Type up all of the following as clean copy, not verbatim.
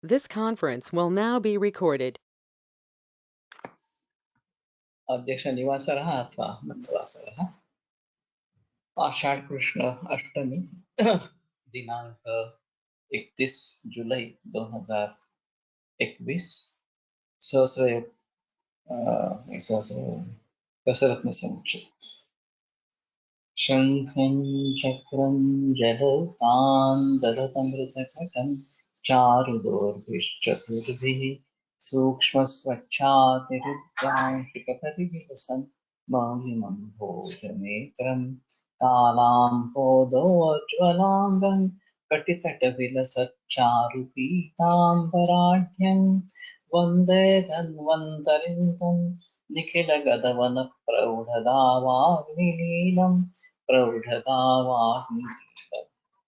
This conference will now be recorded. अध्यक्ष निवासरः अथवा मन्त्रवासरः आषाढ़ कृष्ण अष्टमी दिनांक 31 जुलाई 2021 सहस्र दशरत्न समुच्चय शंखं चक्रं जलौकान् दधतमृतकटं चारुदोर्भिश्चतुर्भिः सूक्ष्मस्वच्छातिरुद्रांशिकपरिविलसन् मौलिमं भोजनेत्रं कालाम्भोदोज्ज्वलाङ्गं कटितटविलसच्चारुपीताम्बराढ्यं वन्दे धन्वन्तरिं तं निखिलगतवनप्रौढदावाग्निलीलं प्रौढदावाग्निलीलं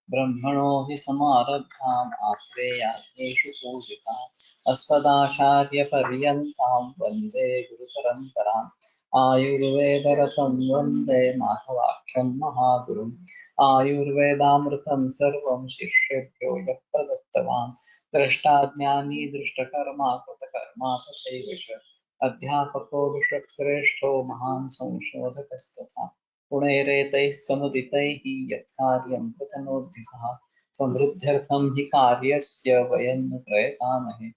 ब्रह्मणो हि समारब्धाम् आत्रेयाग्नेषु पूजिताम् अस्मदाचार्यपर्यन्तां वन्दे गुरुपरम्पराम् आयुर्वेदरतं वन्दे माधवाख्यं महागुरुम् आयुर्वेदामृतं सर्वं शिष्येभ्यो यः प्रदत्तवान् द्रष्टाज्ञानी दृष्टकर्मा कृतकर्मा तथैव च अध्यापको विश्वश्रेष्ठो महान् संशोधकस्तथा गुणैरेतैः समुदितैः यत्कार्यं कृतनोद्धिसः समृद्ध्यर्थं हि कार्यस्य वयं न प्रयतामहे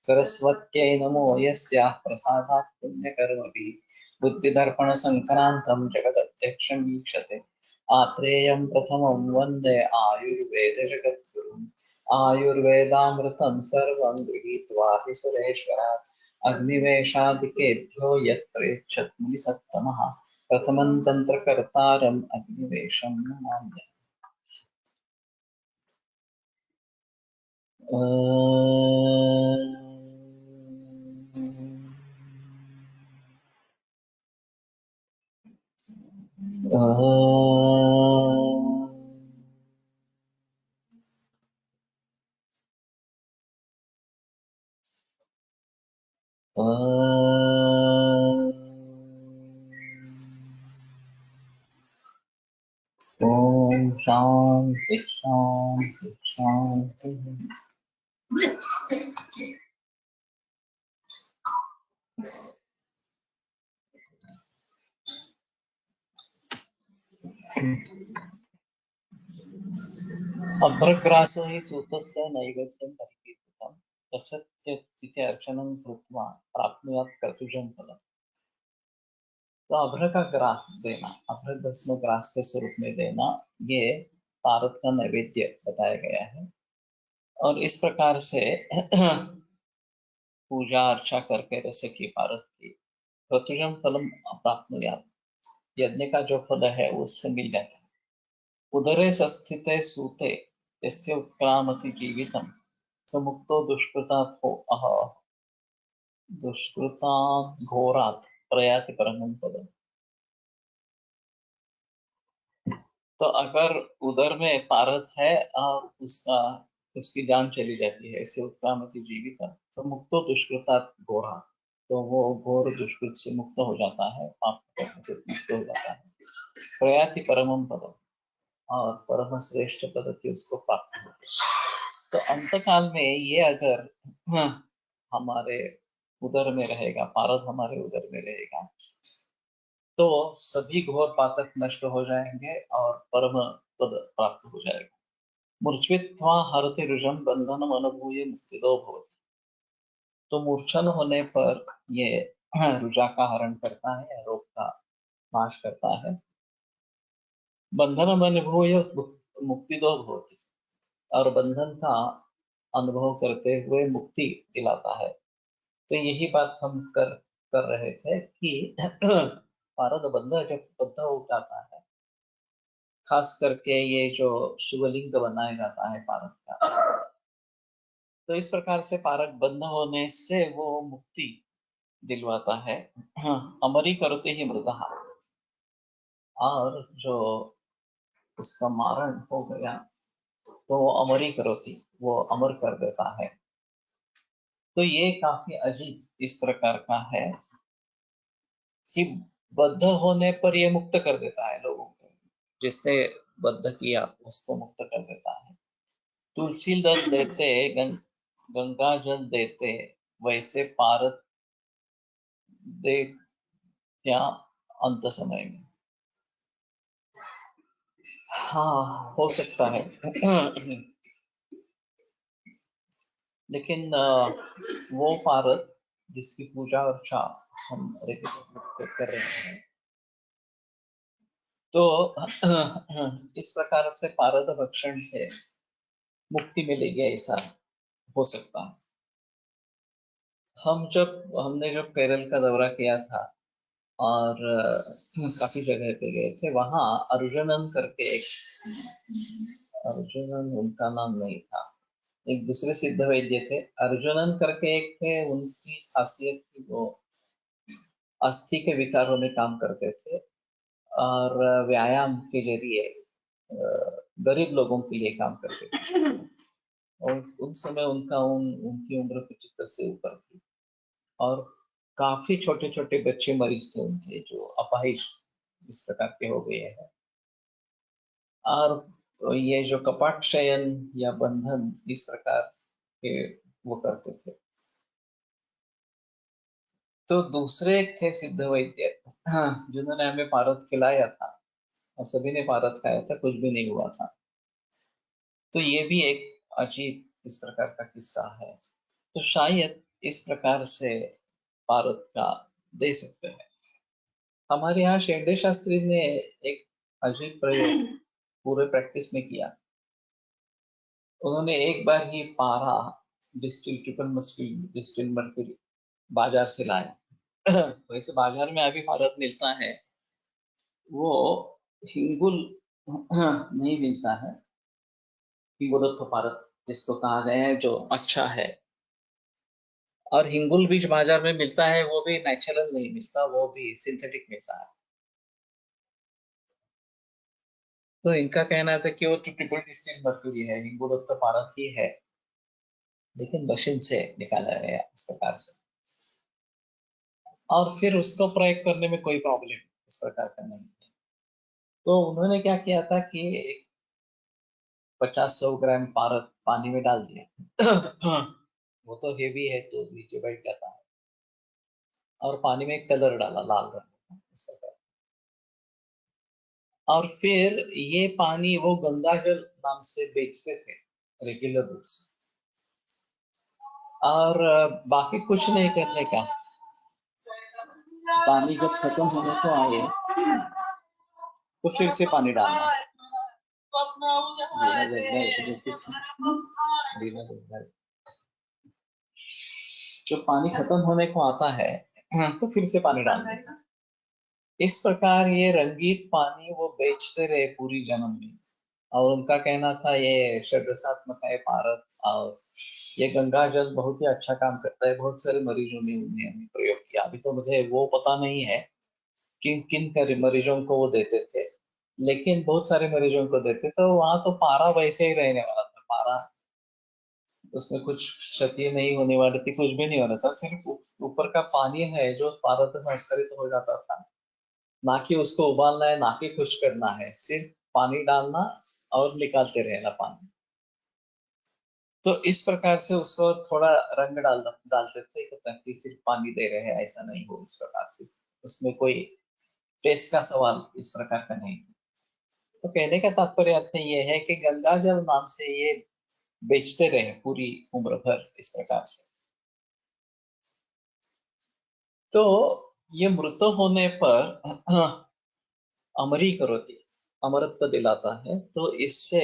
सरस्वत्यै नमो यस्याः प्रसादात् पुण्यकर्मभिः बुद्धिदर्पणसङ्क्रान्तं जगदध्यक्षं वीक्षते आत्रेयं प्रथमं वन्दे आयुर्वेदजगद्गुरुम् आयुर्वेदामृतं सर्वं गृहीत्वा हि सुरेश्वरात् अग्निवेशादिकेभ्यो यत्प्रेच्छत् सत्तमः प्रथमं तन्त्रकर्तारम् अग्निवेशं नमाम्यहम्। ओम शांति शांति शांति। अभ्रग्रासो हि सूतस्य नैवेद्यं परिकीर्तितं तस्य अर्चनं कृत्वा प्राप्नुयात् कर्तुजं फलम्। तो अभ्र का ग्रास देना, अभ्र दसनो ग्रास के स्वरूप में देना, ये पारद का नैवेद्य बताया गया है। और इस प्रकार से पूजा अर्चा करके रसे की पारद की क्रतुजं फलम प्राप्नुयात्, यज्ञ का जो फल है उससे मिल जाता है। उदरे संस्थिते सूते यस्य उत्क्रामति जीवितम् स मुक्तो दुष्कृतात् घोरात् प्रयाति परमं पदम्। तो अगर उदर में पारद है और उसकी जान चली जाती है, ऐसे उत्क्रामति जीवितम् स मुक्तो दुष्कृतात् घोरात्, तो वो घोर दुष्कृत से मुक्त हो जाता है, पाप कर्म से मुक्त हो जाता है। प्रयाति परमं पदम्, और परम श्रेष्ठ पद की उसको प्राप्त होती है। तो अंतकाल में ये अगर हमारे उदर में रहेगा, पारद हमारे उदर में रहेगा, तो सभी घोर पातक नष्ट हो जाएंगे और परम पद प्राप्त हो जाएगा। मूर्छित्वा हरति रुजं बंधनम अनुभूय मुक्तिदो भवति। तो मूर्छन होने पर ये रुजा का हरण करता है, रोग का नाश करता है। बंधनम अनुभूय मुक्तिदो भवति, और बंधन का अनुभव करते हुए मुक्ति दिलाता है। तो यही बात हम कर रहे थे कि पारद बंध जब बद्ध हो जाता है, खास करके ये जो शिवलिंग बनाया जाता है पारद का, तो इस प्रकार से पारद बंध होने से वो मुक्ति दिलवाता है। अमरी करते ही मृतः, और जो उसका मारण हो गया तो वो अमरी करोती, वो अमर कर देता है। तो ये काफी अजीब इस प्रकार का है कि बद्ध होने पर ये मुक्त कर देता है लोगों को, जिसने बद्ध किया उसको मुक्त कर देता है। तुलसी दल लेते गंगा जल देते वैसे पारद दे क्या अंत समय में। हाँ, हो सकता है। लेकिन वो पारद जिसकी पूजा अर्चा हम रेगुलर कर रहे हैं, तो इस प्रकार से पारद भक्षण से मुक्ति मिलेगी, ऐसा हो सकता है। हमने जब केरल का दौरा किया था और काफी जगह पे गए थे, वहां अर्जुनन करके एक, अर्जुनन उनका नाम नहीं था, एक दूसरे सिद्ध वैद्य थे, अर्जुनन करके एक थे। उनकी खासियत थी वो अस्थि के विकारों में काम करते थे और व्यायाम के जरिए गरीब लोगों के लिए काम करते थे। और उस समय उनकी उम्र 75 से ऊपर थी और काफी छोटे छोटे बच्चे मरीज थे उनके, जो अपाहिज इस प्रकार के हो गए हैं। और ये जो कपाट शयन या बंधन इस प्रकार के वो करते थे। तो दूसरे थे सिद्ध वैद्य, हाँ, जिन्होंने हमें पारद खिलाया था और सभी ने पारद खाया था, कुछ भी नहीं हुआ था। तो ये भी एक अजीब इस प्रकार का किस्सा है। तो शायद इस प्रकार से पारद का दे सकते हैं। हमारे यहाँ शेंडे शास्त्री ने एक अजीब प्रयोग पूरे प्रैक्टिस में किया। उन्होंने एक बार ही पारा डिस्टिल ट्रिपल डिस्टिल मर्क्यूरी बाजार से लाया। वैसे बाजार में अभी पारद मिलता है, वो हिंगुल नहीं मिलता है। हिंगुल पारद जिसको कहा गया है, जो अच्छा है। और हिंगुल बीज बाजार में मिलता है, वो भी नेचुरल नहीं मिलता, वो भी सिंथेटिक मिलता है। तो इनका कहना था कि वो तो ट्रिपल डिस्टिल मर्क्यूरी है, हिंगुल तो पारद ही है, लेकिन मशीन से निकाला गया इस प्रकार से। और फिर उसको प्रयोग करने में कोई प्रॉब्लम इस प्रकार का नहीं है। तो उन्होंने क्या किया था कि 50-100 ग्राम पारद पानी में डाल दिया। वो तो हेवी है तो नीचे बैठ जाता है। और पानी में एक कलर डाला, लाल रंग का, इस प्रकार। और फिर ये पानी वो गंगा जल नाम से बेचते थे रेगुलर रूप से। और बाकी कुछ नहीं करने का, पानी जब खत्म होने को आए तो फिर से पानी डालना। जब पानी खत्म होने को आता है तो फिर से पानी डालना। इस प्रकार ये रंगीत पानी वो बेचते रहे पूरी जन्म में। और उनका कहना था ये षड्रसात्मक है पारद, और ये गंगा जल बहुत ही अच्छा काम करता है। बहुत सारे मरीजों ने उन्हें प्रयोग किया। अभी तो मुझे वो पता नहीं है किन किन मरीजों को वो देते थे, लेकिन बहुत सारे मरीजों को देते। तो वहां तो पारा वैसे ही रहने वाला था। पारा, उसमें कुछ क्षति नहीं होने वाली थी, कुछ भी नहीं होना था। सिर्फ ऊपर का पानी है जो पारा से संस्कृत हो जाता था। ना कि उसको उबालना है, ना कि कुछ करना है, सिर्फ पानी डालना और निकालते रहना पानी। तो इस प्रकार से उसको थोड़ा रंग डालते थे ताकि सिर्फ पानी दे रहे हैं ऐसा नहीं हो। इस प्रकार से उसमें कोई टेस्ट का सवाल इस प्रकार का नहीं। तो कहने का तात्पर्य अर्थ ये है कि गंगा जल नाम से ये बेचते रहे पूरी उम्र भर इस प्रकार से। तो ये मृत होने पर अमरी करोति, अमरत्व दिलाता है। तो इससे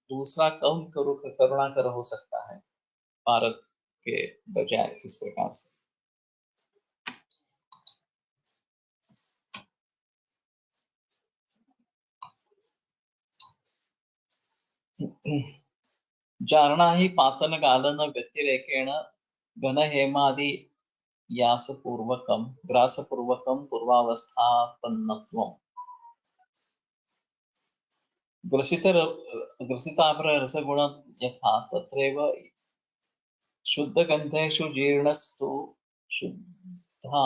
दूसरा कम करुणा कर हो सकता है भारत के बजाय इस प्रकार से। जारणा ही पातन गालन व्यतिरेकेण घन हेमादि यासपूर्वकम ग्रासपूर्वकम पूर्वावस्थापन्नत्वम् ग्रसिताम्र रसगुण यथा तत्रैव शुद्धगन्धेषु जीर्णस्तु शुद्धा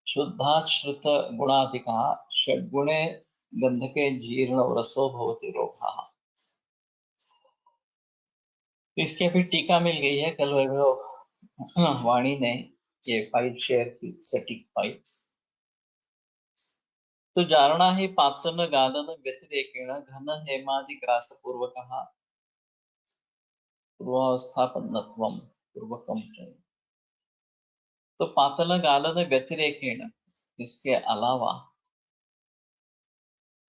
शुद्धाश्रित गुणाधिकः षड्गुणे गन्धके जीर्ण रसो भवति रोगः। इसकी अभी टीका मिल गई है, कल वैभव वाणी ने ये फाइल शेयर की, सटीक फाइल। तो जारणा ही पातन गालन व्यतिरेकेण घन हेमादि ग्रास पूर्वकः पूर्वावस्थापन्नत्वं पूर्वकं च। तो पातन गालन व्यतिरेकेण, इसके अलावा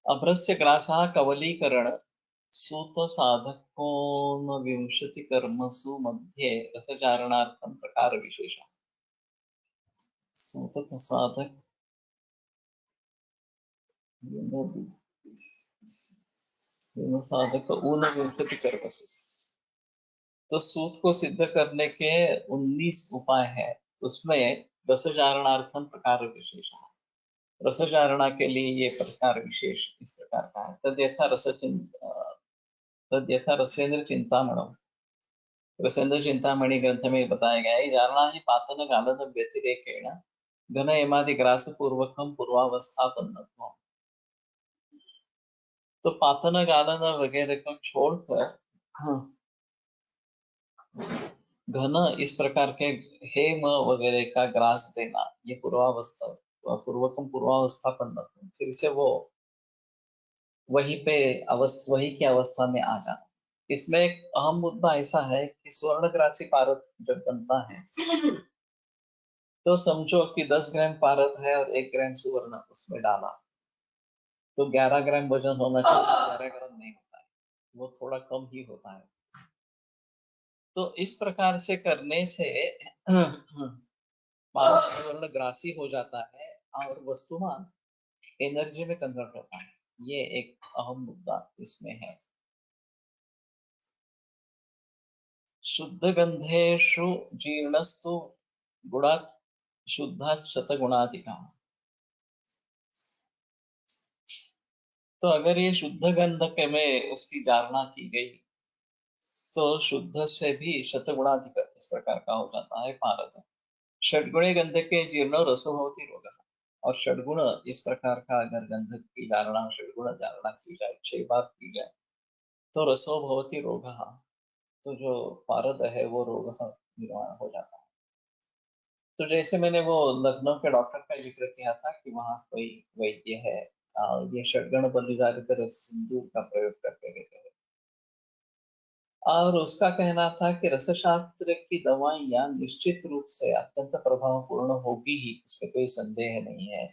अभ्रस्य ग्रासः कवलीकरण सूत साधकोनविंशति कर्मसु मध्ये रसचारणार्थं प्रकार विशेषः। सूत साधक साधक ऊनविंशति कर्मसु, तो सूत को सिद्ध करने के 19 उपाय है, उसमें रसचारणार्थम प्रकार विशेष है। रसचारणा के लिए ये प्रकार विशेष इस प्रकार का है। तद्यथा रसेंद्र चिंतामणि, रसेंद्र चिंतामणि ग्रंथ में बताया गया है, जारणा ही पातन गालन व्यतिरेकेण घन एमादि ग्रास पूर्वकम पूर्वावस्थापन्नत्वम्। तो पातन गालन वगैरह को छोड़कर घन इस प्रकार के हेम वगैरह का ग्रास देना, ये पूर्वकम पूर्वावस्थापन्नत्वम्, फिर से वो वहीं पे वही की अवस्था में आ जाना। इसमें एक अहम मुद्दा ऐसा है कि स्वर्णग्रासी पारद जब बनता है तो समझो कि 10 ग्राम पारद है और 1 ग्राम सुवर्ण उसमें डाला, तो 11 ग्राम वजन होना चाहिए, 11 ग्राम नहीं होता है, वो थोड़ा कम ही होता है। तो इस प्रकार से करने से पारद सुवर्ण ग्रासी हो जाता है और वस्तुमान एनर्जी में कन्वर्ट होता है। ये एक अहम मुद्दा इसमें है। शुद्ध गंधेषु जीर्णस्तु गुणात् शुद्धात् शतगुणाधिका। तो अगर ये शुद्ध गंधक में उसकी धारणा की गई तो शुद्ध से भी शतगुणाधिक इस प्रकार का हो जाता है पारद। षड्गुणे गंधक के जीर्ण रसो भवति रोगः, और षड्गुण इस प्रकार का अगर गंधक की धारणा, षड्गुण धारणा की जाए, 6 बार की जाए, तो रसो भवति रोगः, तो जो पारद है वो रोग निर्माण हो जाता है। तो जैसे मैंने वो लखनऊ के डॉक्टर का जिक्र किया था कि वहाँ कोई वैद्य है, ये षड्गण बलिदारित रस सिंधु का प्रयोग करके देते हैं, और उसका कहना था कि रसशास्त्र की दवाइयाँ निश्चित रूप से अत्यंत प्रभावपूर्ण होगी ही, उसमें कोई संदेह नहीं है।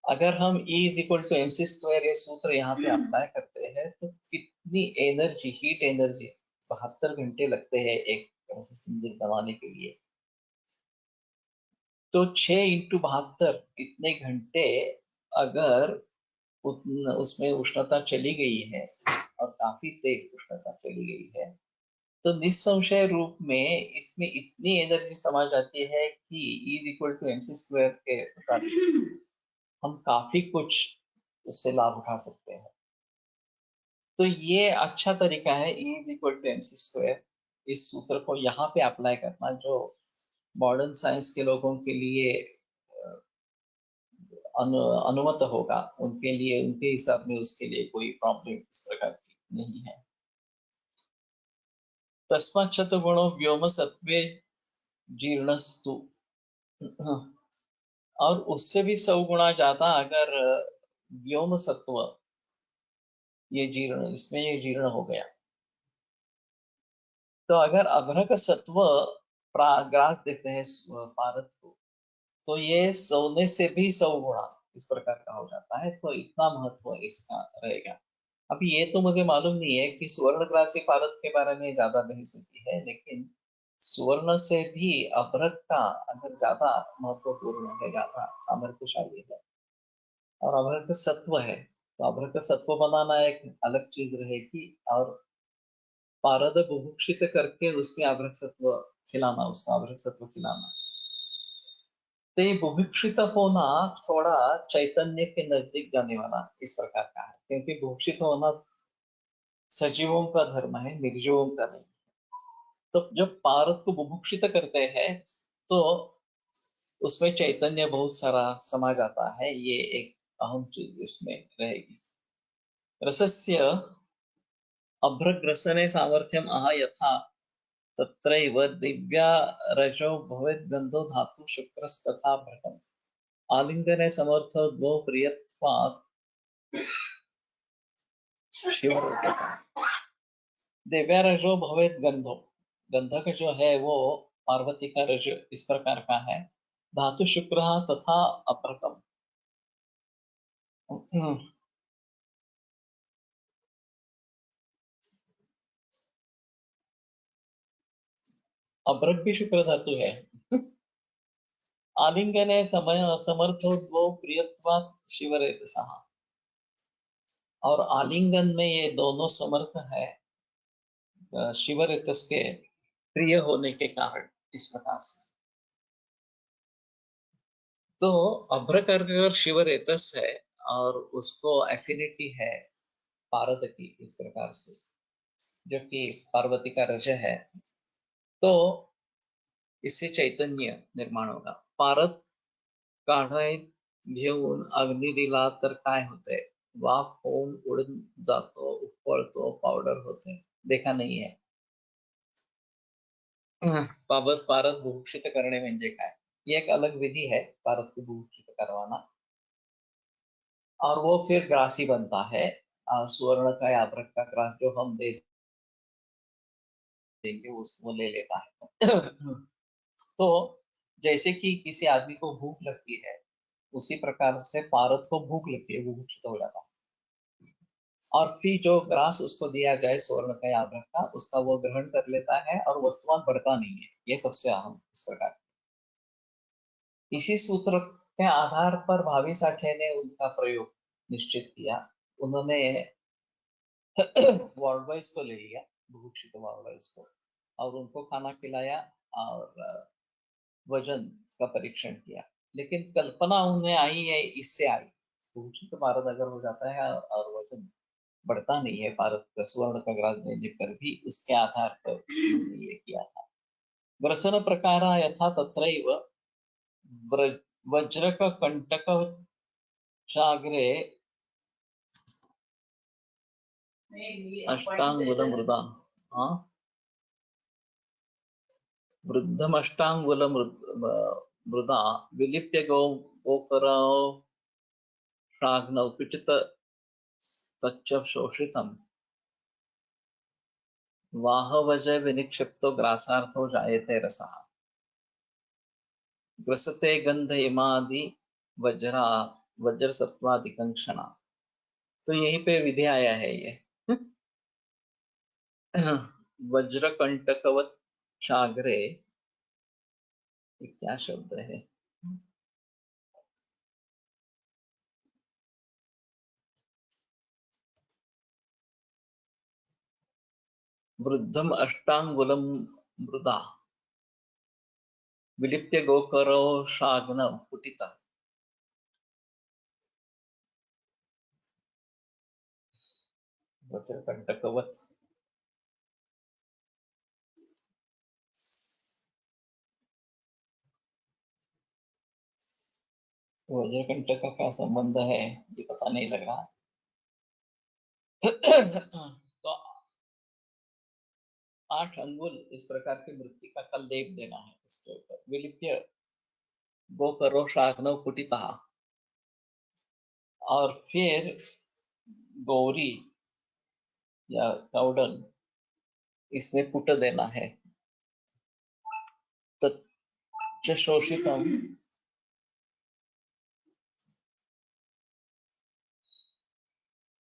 अगर हम E is equal to M C square ये सूत्र यहाँ पे अप्लाई करते हैं तो कितनी एनर्जी, हीट एनर्जी, 72 घंटे लगते हैं एक रस सिंदूर बनाने के लिए। तो 6 इंटू 72 इतने घंटे अगर उसमें उष्णता चली गई है और काफी तेज उष्णता चली गई है, तो निस्संशय रूप में इसमें इतनी एनर्जी समा जाती है कि E is equal to M C square के मुताबिक हम काफी कुछ उससे लाभ उठा सकते हैं। तो ये अच्छा तरीका है E is equal to M C square, इस सूत्र को यहाँ पे अप्लाई करना, जो मॉडर्न साइंस के लोगों के लिए अनुमत होगा, उनके लिए, उनके हिसाब में उसके लिए कोई प्रॉब्लम इस प्रकार की नहीं है। तस्मात् शतगुणो व्योम सत्वे जीर्णस्तु, और उससे भी 100 गुणा ज्यादा अगर व्योम सत्व ये जीर्ण, इसमें ये जीर्ण हो गया, तो अगर अभ्रक सत्व ग्रास देते हैं पारद को, तो ये सोने से भी 100 गुणा इस प्रकार का हो जाता है। तो इतना महत्व इसका रहेगा। अभी ये तो मुझे मालूम नहीं है कि सुवर्ण ग्रासी पारद के बारे में ज्यादा बहस होती है, लेकिन सुवर्ण से भी अभ्रक का अगर ज्यादा महत्वपूर्ण है, ज्यादा सामर्थ्यशाली है और अभ्रक सत्व है, तो अभ्रक सत्व बनाना एक अलग चीज रहेगी, और पारद बुभुक्षित करके उसमें अभ्रक सत्व खिलाना, उसका अभ्रक सत्व खिलाना, तो ये बुभुक्षित होना थोड़ा चैतन्य के नजदीक जाने वाला इस प्रकार का है, क्योंकि बुभुक्षित होना सजीवों का धर्म है, निर्जीवों का नहीं। तो जब पारद को बुभुक्षित करते हैं तो उसमें चैतन्य बहुत सारा समा जाता है, ये एक अहम चीज इसमें रहेगी। रसस्य अभ्रग्रसने सामर्थ्यम आह यथा तत्रैव दिव्या रजो भवेत् गंधो धातु शुक्रस्तथा भ्रटम आलिंगने समर्थो द्वौ प्रियत्वात् शिवरूपः दिव्या रजो भवेत् गंधो, गंधक जो है वो पार्वती का रज इस प्रकार का है। धातु शुक्र तथा अप्रकम, अभ्रक भी शुक्र धातु है। आलिंगने समय समर्थो द्वौ प्रियत्वात् शिवरेतसः, और आलिंगन में ये दोनों समर्थ है शिवरेतस के प्रिय होने के कारण, इस प्रकार से। तो अभ्रक अगर शिवरेतस है और उसको एफिनिटी है पारद की इस प्रकार से, जो कि पार्वती का रज है, तो इससे चैतन्य निर्माण होगा। पारद काढाय घेऊन अग्नी दिला तर काय होते, वाफ होऊन उडून जातो, उफळतो, पावडर होते, देखा नहीं है। पारद भूषित करणे म्हणजे काय, ये एक अलग विधि है पारद को भूषित करवाना, और वो फिर ग्रासी बनता है। और सुवर्ण का या अभ्रक का ग्रास जो हम दे देंगे वो ले लेता है। तो जैसे कि किसी आदमी को भूख लगती है, उसी प्रकार से पारद को भूख लगती है, वो भूषित हो जाता है। और फिर जो ग्रास उसको दिया जाए स्वर्ण का या अभ्रक का, उसका वो ग्रहण कर लेता है और वस्तुमान बढ़ता नहीं है। ये सबसे अहम इस प्रकार। इसी सूत्र के आधार पर भावी साठे ने उनका प्रयोग निश्चित किया। उन्होंने वार्डवाइज को ले लिया, भूषित वार्डवाइज को, और उनको खाना खिलाया और वजन का परीक्षण किया। लेकिन कल्पना उन्हें आई है, इससे आई, भूषित भारत अगर हो जाता है और वजन बढ़ता नहीं है भारत का, स्वर्ण का ग्रास देने पर भी, उसके आधार पर उन्होंने ये किया था। ग्रसन प्रकार यथा तत्रैव वज्रक कंटक चाग्रे अष्टांगुल मृदा, हाँ, वृद्धमष्टांगुल मृदा विलिप्य गोकरौ शाग्नौ पिचित तच्च शोषितम् वाहवजय विनिक्षिप्तो ग्रासार्थो जायते रसः ग्रसते गंध इमादि वज्रा वज्र सत्वादिकंक्षणा। तो यहीं पे विधि आया है ये। वज्र कंटकवत चाग्रे, ये क्या शब्द है, वृद्धम अष्टांगुलम मृदा विलिप्य गोकरो शाग्न पुटिता। वज्र कंटकवत, वज्र कंटक का क्या संबंध है ये पता नहीं लग रहा। तो 8 अंगुल इस प्रकार की मृत्तिका का लेप देना है इसके ऊपर। विलिप्य गोकरो शाग्नौ पुटिता, और फिर गौरी या काउडन इसमें पुट देना है। तच्च शोषितम,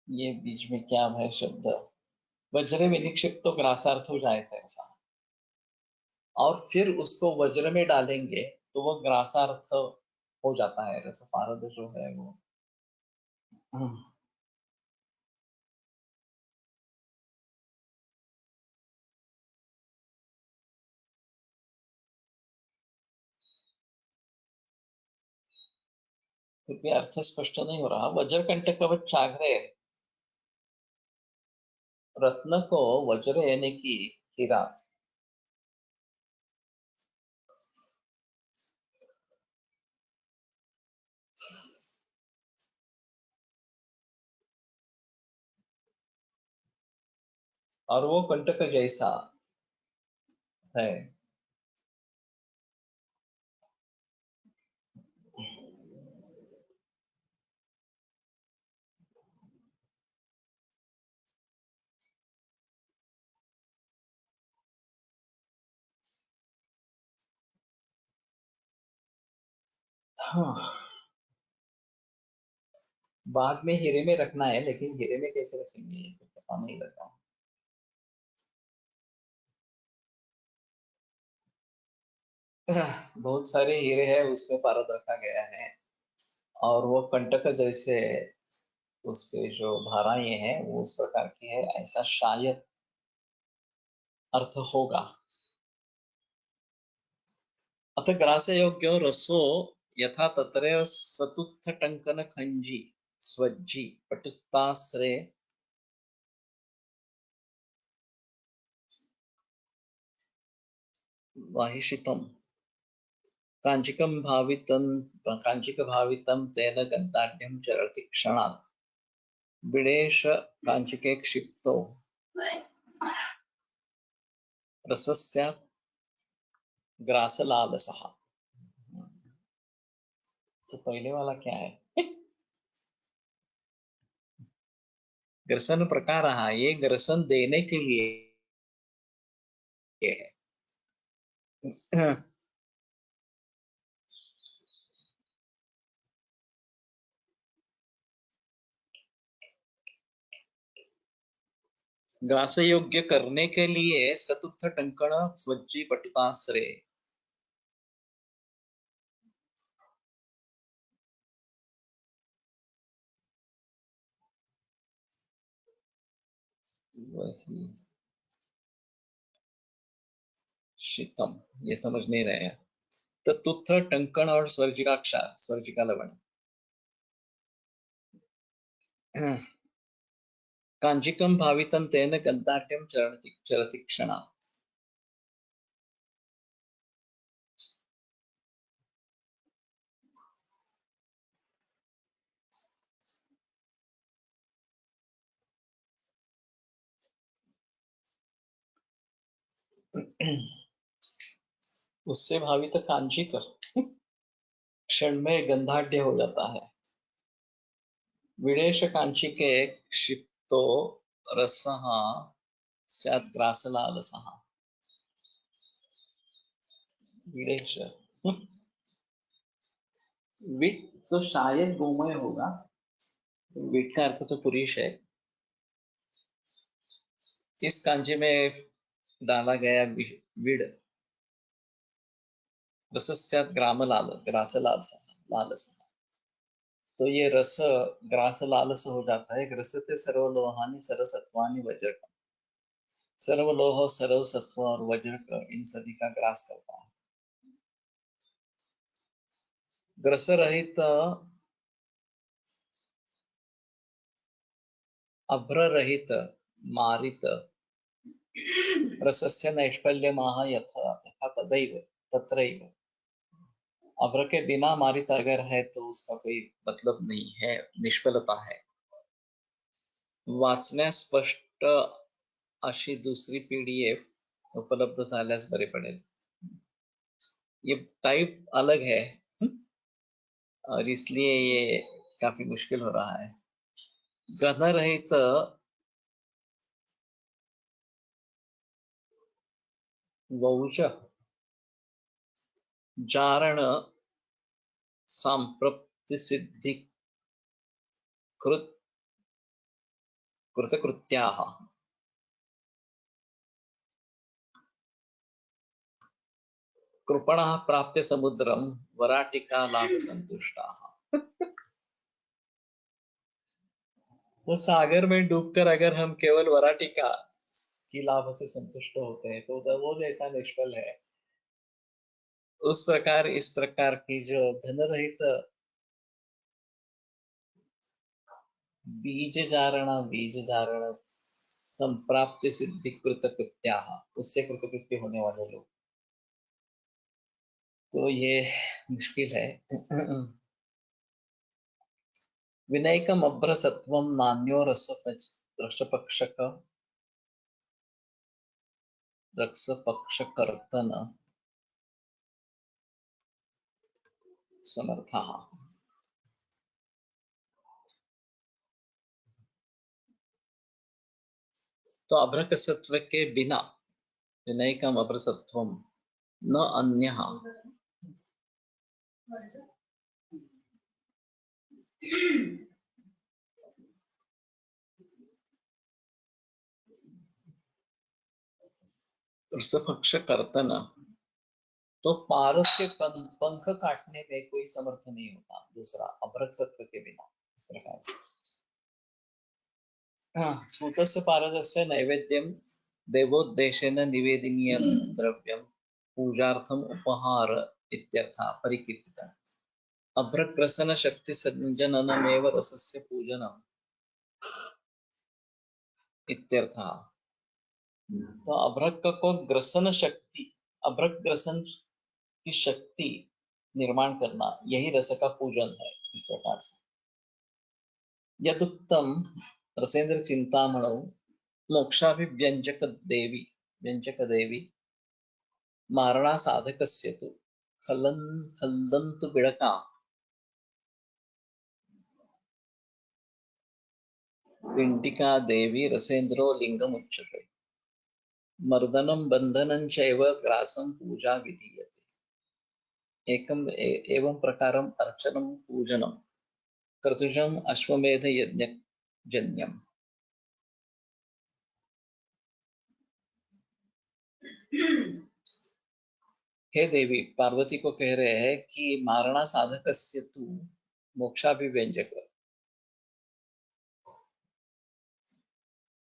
ये बीच में क्या है शब्द, वज्र में निक्षिप्त तो ग्रासार्थ हो जाए थे ऐसा, और फिर उसको वज्र में डालेंगे तो वो ग्रासार्थ हो जाता है। रसपारद जो है वो, फिर भी अर्थ स्पष्ट नहीं हो रहा। वज्र कंटकवत चाग्रे, रत्न को वज्र यानी कि हीरा, और वो कंटक जैसा है। हाँ, बाद में हीरे में रखना है, लेकिन हीरे में कैसे रखेंगे ये तो पता नहीं लगा। बहुत सारे हीरे हैं उसमें पारद रखा गया है, और वो कंटक जैसे उसके जो धाराएं हैं वो उस प्रकार की है, ऐसा शायद अर्थ होगा। अथ ग्रास योग्यो रसो यथा तत्रैव सतुत्थ टंकन खंजी स्वज्जी पटुस्ताश्रे वाहिषितम् कांचिक भावितं तेन गन्ताढ्यं चरति क्षणात् विडेश कांचिके क्षिप्तो रसस्य ग्रासलालसः। तो पहले वाला क्या है? ग्रसन प्रकार रहा, ये ग्रसन देने के लिए है। ग्रास योग्य करने के लिए सतुत्थ टंकण स्वज्जी पटुताश्रे। वही शीतम, ये समझ नहीं रहे हैं। ततुत्थ टंकण और स्वर्जिका क्षार, स्वर्जिका लवण। कांचिकम भावितम तेन गंताट्यम चरति चरति क्षणा। उससे भावित कांचिक क्षण में गंधाढ़ हो जाता है। विदेश कांचिके क्षिप्तो रसः स्यात् ग्रासलालसः। विदेश विट तो शायद गोमय होगा। विट का अर्थ तो पुरुष है। इस कांचे में डाला गया विड़ रसस्यात् ग्रासलालसः। तो ये रस ग्रास लालस हो जाता है। ग्रसते सर्वलोहानि सरसत्वानि वज्रक। सर्वलोह सर्वसत्व और वज्रक इन सभी का ग्रास करता है। ग्रस रहित अभ्र रहित मारित रसस्य नैष्फल्यमाह यथा यथा तदैव तत्रैव। अभ्र के बिना मारित अगर है तो उसका कोई मतलब नहीं है, निष्फलता है। वाचण्यास स्पष्ट अशी दूसरी पीडीएफ उपलब्ध झाल्यास बरे पडेल। ये टाइप अलग है और इसलिए ये काफी मुश्किल हो रहा है। गंध रहित वौच जारण संप्रप्ति सिद्धि कृत कृतकृत्याः कृपणः प्राप्य समुद्रम वराटिका लाभ संतुष्टाः। तो सागर में डूबकर अगर हम केवल वराटिका की लाभ से संतुष्ट होते हैं तो वो जैसा निष्फल है, उस प्रकार इस प्रकार की जो धन रहित बीज जारण संप्राप्ति सिद्धि कृतकृत्या, उससे कृतकृत्य होने वाले लोग, तो ये मुश्किल है। विनयकम अभ्र सत्वम नान्यो रसपक्षक रक्ष पक्ष कर्तन समर्थः। तो अभ्रकसत्व के बिना विनयकम अभ्रसत्वम न अन्यः। रसपक्ष कर्तन, तो पारस के पंख काटने में कोई समर्थ नहीं होता दूसरा अभ्रकसत्व के बिना। इस प्रकार से सूतस्य पारदस्य नैवेद्यम देवोद्देशेन निवेदनीयं द्रव्यं पूजार्थम उपहार इत्यर्थः परिकीर्तितम्। अभ्रग्रसन शक्ति संजननमेव रसस्य पूजनम् इत्यर्थः। तो अभ्रक को ग्रसन शक्ति, अभ्रक ग्रसन की शक्ति निर्माण करना यही रस का पूजन है। इस प्रकार से यदुक्तम रसेंद्र चिंतामणौ मोक्षाभिव्यंजक देवी मारणा साधकस्य तु खल्लन्तु बिडका पिण्डिका देवी रसेंद्रो लिंगमुच्यते मर्दनं बंधनं चैव ग्रासं पूजा विधीयते एकम एवं प्रकारम अर्चनम पूजनम कर्तुजम अश्वमेध यज्ञ जन्यम। हे देवी, पार्वती को कह रहे हैं कि मारणा साधकस्य तु मोक्षाभिव्यंजक,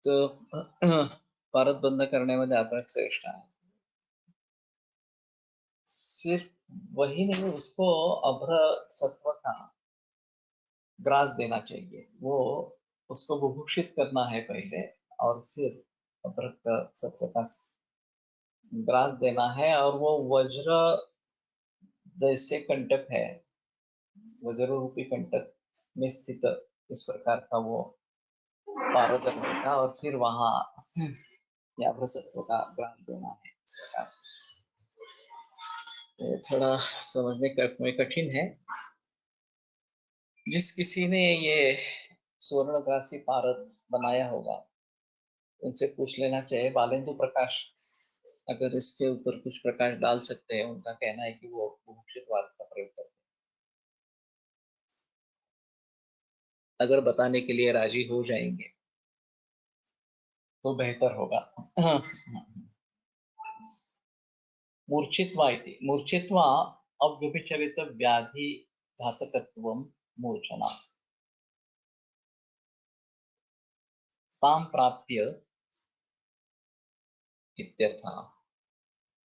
तो भारत बंद करण्यामध्ये अभ्रक श्रेष्ठ है। सिर्फ वही नहीं, उसको अभ्र सत्व का ग्रास देना चाहिए, वो उसको बुभुक्षित करना है पहले और फिर अभ्रक सत्व का ग्रास देना है। और वो वज्र जैसे कंटक है, वज्र रूपी कंटक में स्थित इस प्रकार का वो पारो करने का और फिर वहां अभ्रसत्व का ग्रास देना है। इस प्रकार से थोड़ा समझने में कठिन है। जिस किसी ने ये सुवर्णग्रासी पारद बनाया होगा उनसे पूछ लेना चाहिए। बालेंदु प्रकाश अगर इसके ऊपर कुछ प्रकाश डाल सकते हैं। उनका कहना है कि वो बुभुक्षितवाद का प्रयोग करते हैं। अगर बताने के लिए राजी हो जाएंगे तो बेहतर होगा। मूर्छित्वा इति, मूर्छित्वा अव्यभिचरित व्याधि घातकत्वं मूर्छना ताम प्राप्य इत्यर्थः।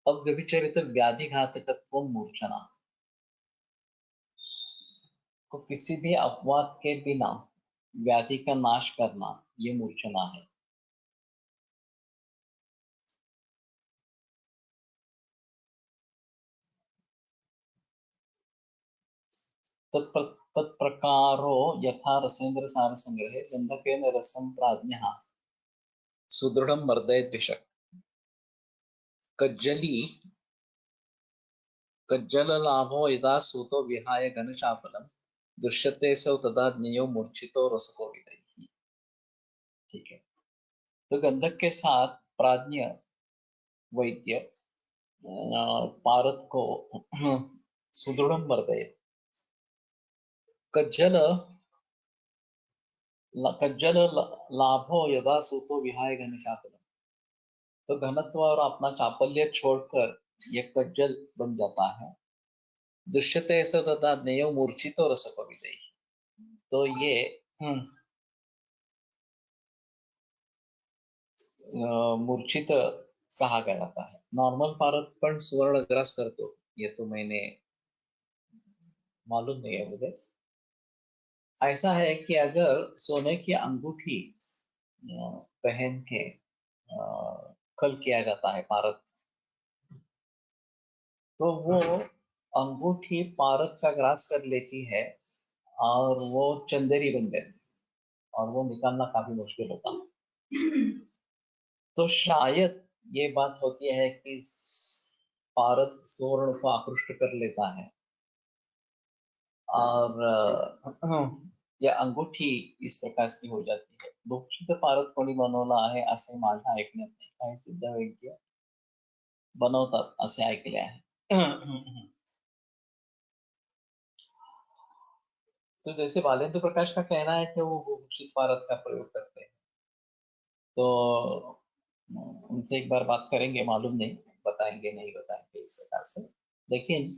अव्यभिचरित व्याधि घातकत्वं मूर्छना, तो किसी भी अपवाद के बिना व्याधि का नाश करना ये मूर्छना है। तत्प्रकारो यथा रसेंद्र सार संग्रहे गंधकेन रसं प्राज्ञः सुदृढ़ं मर्दयद्विषक् कज्जल लाभो यदा सूतो विहाय घनचापलम दृश्यते सौ तदा ज्ञेयो मूर्छितो रसको विदैहि। ठीक है, तो गंधक के साथ प्राज्ञ वैद्य पारद को सुदृढ़ मर्दय कज्जल लाभो यदा सूतो विहाय घनचापलम, तो घनत्व और अपना चापल्य छोड़कर यह कज्जल बन जाता है। दृश्यते ऐसा तथा ज्ञेयो मूर्छितो रसको विदैहि, तो ये मूर्छित कहा गया जाता है। नॉर्मल पारद पण सुवर्ण ग्रास करतो, ये तो मैंने मालूम नहीं है मुझे। ऐसा है कि अगर सोने की अंगूठी पहन के कल किया जाता है पारद, तो वो अंगूठी पारद का ग्रास कर लेती है और वो चंदेरी बन जाती है और वो निकालना काफी मुश्किल होता है। तो शायद ये बात होती है कि पारद स्वर्ण को आकृष्ट कर लेता है और या अंगूठी इस प्रकार की हो जाती है. बुभुक्षित पारद कोणी बनवला आहे असे माझ्या ऐकण्यात नाही. काही सिद्ध वैद्य बनवतात असे ऐकले आहे. तो जैसे बालेंद्र प्रकाश का कहना है कि वो बुभुक्षित पारद का प्रयोग करते हैं, तो उनसे एक बार बात करेंगे, मालूम नहीं बताएंगे नहीं बताएंगे इस प्रकार से. लेकिन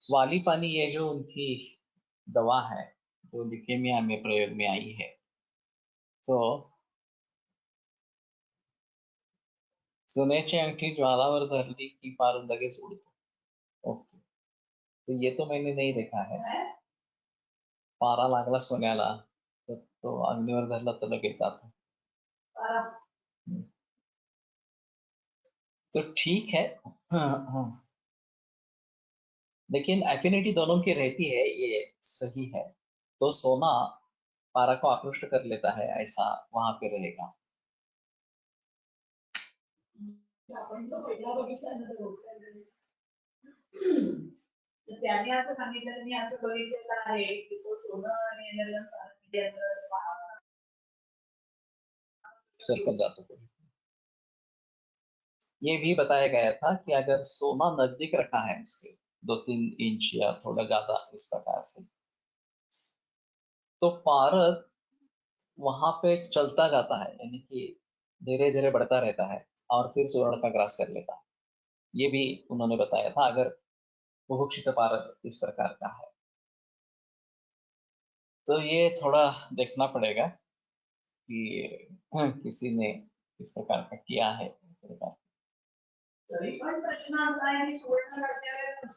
वाली पानी ये जो उनकी दवा है जो ल्यूकेमिया में प्रयोग में आई है, तो सोन्याची अंगठी ज्वालावर धरली की पार लगेच उडतो. ओके, तो ये तो मैंने नहीं देखा है. पारा लागला सोन्याला तर तो अग्नीवर धरला तर लगेच जातो. तो ठीक है. हाँ, हाँ. लेकिन एफिनिटी दोनों की रहती है, ये सही है. तो सोना पारा को आकृष्ट कर लेता है ऐसा वहां पे रहेगा. आपण तो पहिला बघितला ना तो. तर त्याने असं सांगितलं मी असं बघितलेलं आहे की तो सोनं आणि सरकत जातो. ये भी बताया गया था कि अगर सोना नजदीक रखा है उसके 2-3 इंच या थोड़ा ज्यादा इस प्रकार से, तो पारद वहां पे चलता जाता है, यानी कि धीरे धीरे बढ़ता रहता है और फिर स्वर्ण का ग्रास कर लेता है. ये भी उन्होंने बताया था अगर बुभुक्षित पारद इस प्रकार का है. तो ये थोड़ा देखना पड़ेगा कि किसी ने इस प्रकार का किया है इस प्रकार. तरी पण प्रश्न असा आहे की सुवर्ण करण्यावर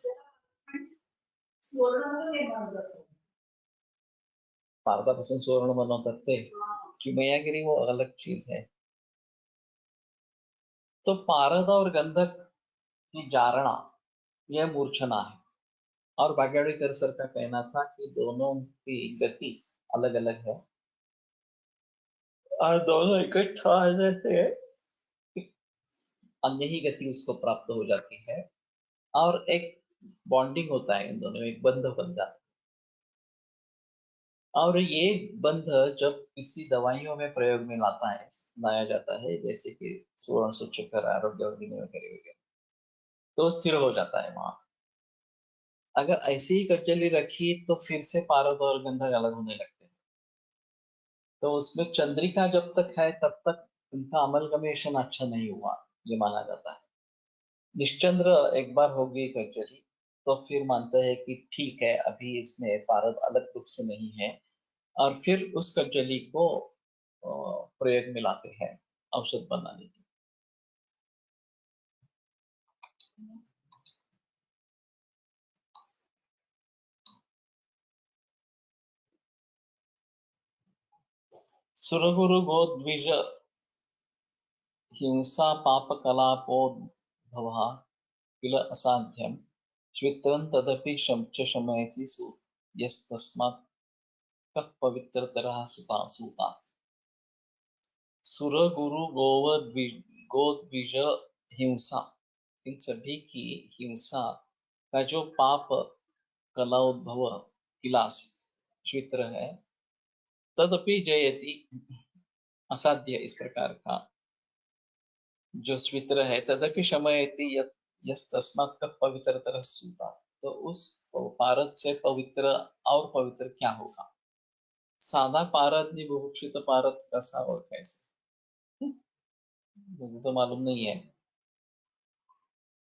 सुवर्ण निर्माण करतो. पारदापासून सुवर्ण बनवतात ते कि मयागिरी वो अलग चीज है. तो पारद और गंधक की जारणा यह मूर्छना है. और भाग्यवड़ी सर का कहना था कि दोनों की गति अलग अलग है और दोनों इकट्ठा आने से अन्य ही गति उसको प्राप्त हो जाती है और एक बॉन्डिंग होता है इन दोनों में, एक बंध बन जाता है. और ये बंध जब किसी दवाइयों में प्रयोग में लाया जाता है, जैसे कि सुवर्ण सूचकर आरोग्यवर्धिनी वगैरह वगैरह, तो स्थिर हो जाता है वहां. अगर ऐसी ही कचली रखी तो फिर से पारद और गंधक अलग होने लगते हैं. तो उसमें चंद्रिका जब तक है तब तक उनका अमलगमेशन अच्छा नहीं हुआ, ये माना जाता है. निश्चंद्र एक बार होगी कचली तो फिर मानते हैं कि ठीक है, अभी इसमें पारद अलग रूप से नहीं है, और फिर उस कचली को प्रयोग में लाते हैं औषध बनाने के. सुरगुरु गोद्विज हिंसा पाप कलापोद्भवा किल असाध्यम श्वित्रं तदपि शमयति सु यस्तस्मात् पवित्रतरः सूतात्. सुर गुरु गोद्विज हिंसा, इन सभी की हिंसा का जो पाप कलाउद्भव किलास श्वित्र है, तदपि जयति असाध्य इस प्रकार का जो स्वित्र है, तदपि शमयति यस्तस्मात् पवित्रतर सूता. तो उस पारद से पवित्र और पवित्र क्या होगा. साधा पारद नहीं, बुभुक्षित पारद कैसा और कैसे, मुझे तो मालूम नहीं है.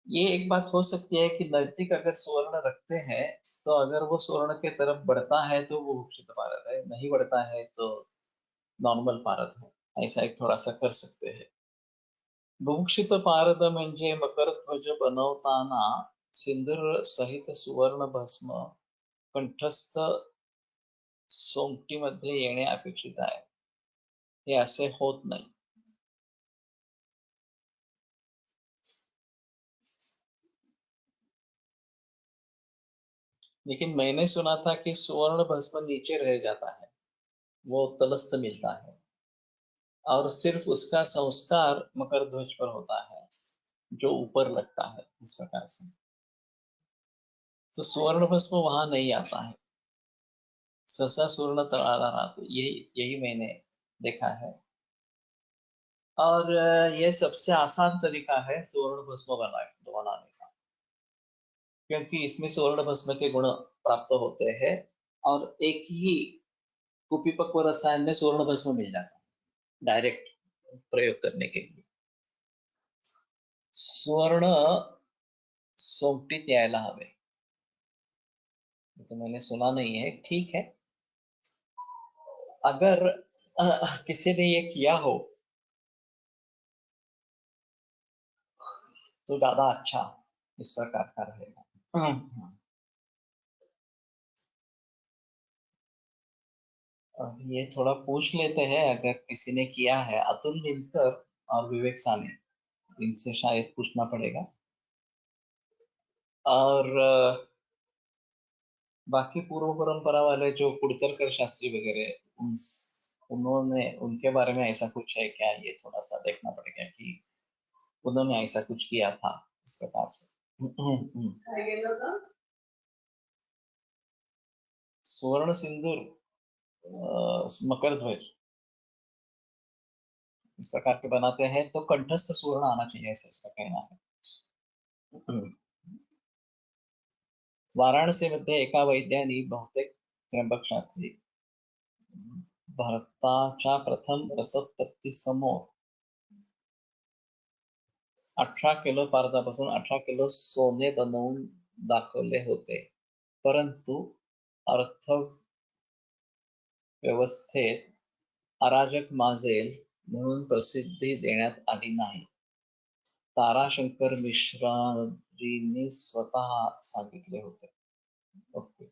ये एक बात हो सकती है कि नजदीक अगर स्वर्ण रखते हैं तो अगर वो स्वर्ण के तरफ बढ़ता है तो वो बुभुक्षित पारद है, नहीं बढ़ता है तो नॉर्मल पारद है. ऐसा एक थोड़ा सा कर सकते हैं. बुभुक्षित पारद म्हणजे मकरध्वज बनवताना सिंदूर सहित सुवर्ण भस्म कंठस्थ सोंगटीमध्ये येणे अपेक्षित आहे. हे असे होत नाही. लेकिन मैंने सुना था कि सुवर्ण भस्म नीचे रह जाता है, वो तलस्त मिलता है और सिर्फ उसका संस्कार मकर ध्वज पर होता है जो ऊपर लगता है इस प्रकार से। तो स्वर्ण भस्म वहां नहीं आता है, सहसा स्वर्ण तरारा रात, यही मैंने देखा है। और ये सबसे आसान तरीका है स्वर्ण भस्म बनाने का, क्योंकि इसमें स्वर्ण भस्म के गुण प्राप्त होते हैं और एक ही कुपीपक्व रसायन में स्वर्ण भस्म मिल जाता है डायरेक्ट प्रयोग करने के लिए। स्वर्ण सोमटीत यायला हवे, तो मैंने सुना नहीं है, ठीक है। अगर किसी ने ये किया हो तो ज्यादा अच्छा इस प्रकार का रहेगा। अब ये थोड़ा पूछ लेते हैं, अगर किसी ने किया है, अतुल नीलकर और विवेक सानी, इनसे शायद पूछना पड़ेगा। और बाकी पूर्व परंपरा वाले जो कुड़तरकर शास्त्री वगैरह, उन्होंने, उनके बारे में ऐसा कुछ है क्या, ये थोड़ा सा देखना पड़ेगा कि उन्होंने ऐसा कुछ किया था इस प्रकार से। काय गेलं होतं? स्वर्ण सिंदूर, मकर ध्वज इस प्रकार के बनाते हैं तो कंठस्थ स्वर्ण आना चाहिए, ऐसा इसका कहना है। वाराणसी मध्ये एका वैद्याने बहुतेक त्र्यंबक शास्त्री भारताच्या प्रथम रसोत्पत्ती समोर 18 किलो पारदापासून 18 किलो सोने बनवून दाखवले होते, परंतु अर्थव्यवस्थेत अराजक माजेल म्हणून प्रसिद्धी देण्यात आली नाही, ताराशंकर मिश्राजींनी स्वतः सांगितले होते। ओके,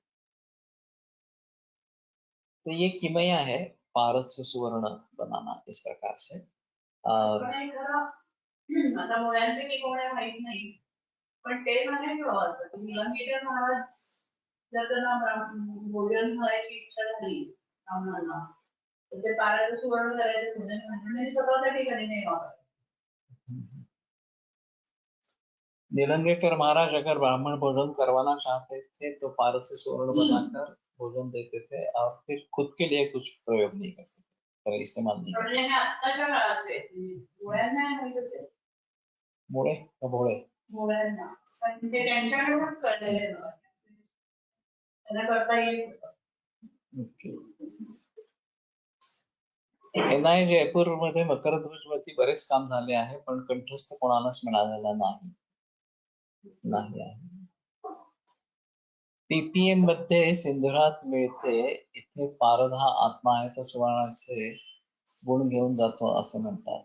तो ये किमया है पारस सुवर्ण बनाना इस प्रकार से। और पण हे खरं, आता मुळ्यांचे मी कोण आहे माहित नाही, पण ते म्हणे असं की निलंगेकर महाराज जर त्यांना भोजन करायची इच्छा झाली ब्राह्मणांना, तर ते पाराचं सुवर्ण करायचं भोजन म्हणजे स्वतःसाठी कधी नाही वापरत. निलंगेकर महाराज अगर ब्राह्मण भोजन करवाना चाहते थे तो पारस से स्वर्ण बनाकर भोजन देते थे और फिर खुद के लिए कुछ प्रयोग नहीं करते थे, पर इस्तेमाल नहीं करते। म्हणजे हे आत्ताच्या काळाचे मुळ्यांना माहित असेल, मुळे का भोळे? मुळ्यांना, पण ते त्यांच्याकडूनच कळलेले आहे मला. त्यांना करता येईल. एनआय जयपूर मध्ये मकरध्वजवरती बरेच काम झाले आहे, पण कंठस्थ कोणालाच मिळालेला नाही आहे। पीपीएम मध्ये सिंधुरात मिळते, इथे पारद हा आत्मा आहे तो सुवर्णाचे गुण घेऊन जातो असं म्हणतात।